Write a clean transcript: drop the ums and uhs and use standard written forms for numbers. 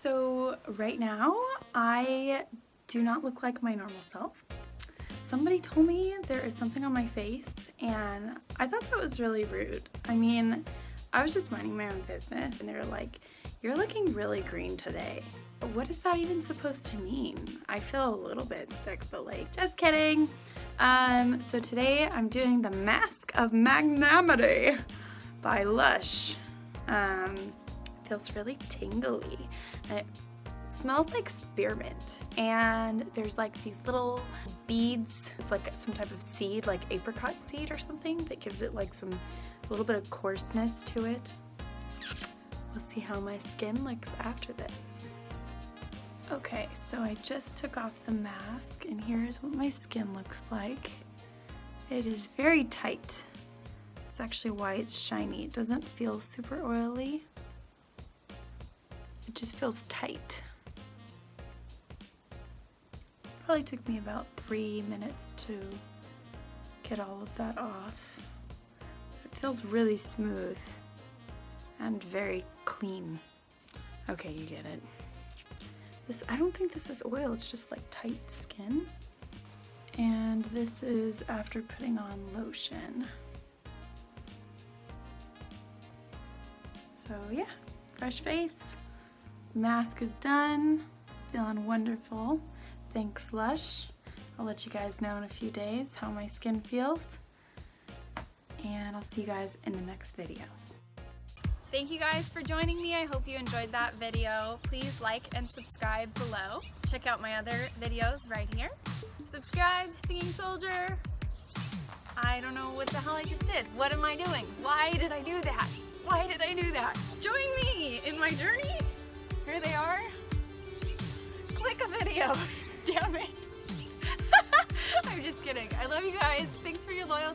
So right now, I do not look like my normal self. Somebody told me there is something on my face, and I thought that was really rude. I mean, I was just minding my own business, and they were like, "You're looking really green today." What is that even supposed to mean? I feel a little bit sick, but like, just kidding. So today I'm doing the Mask of Magnaminty by LUSH. Feels really tingly, and it smells like spearmint, and there's like these little beads. It's like some type of seed, like apricot seed or something, that gives it like a little bit of coarseness to it. We'll see how my skin looks after this. Okay, so I just took off the mask, and here's what my skin looks like. It is very tight. It's actually why it's shiny. It doesn't feel super oily. It just feels tight. Probably took me about 3 minutes to get all of that off. It feels really smooth and very clean. Okay, you get it. I don't think this is oil, it's just like tight skin. And this is after putting on lotion. So yeah, fresh face. Mask is done. Feeling wonderful. Thanks, LUSH. I'll let you guys know in a few days how my skin feels. And I'll see you guys in the next video. Thank you guys for joining me. I hope you enjoyed that video. Please like and subscribe below. Check out my other videos right here. Subscribe, Singing Soldier. I don't know what the hell I just did. What am I doing? Why did I do that? Why did I do that? Join me in my journey. Here they are. Click a video. Damn it. I'm just kidding. I love you guys. Thanks for your loyalty.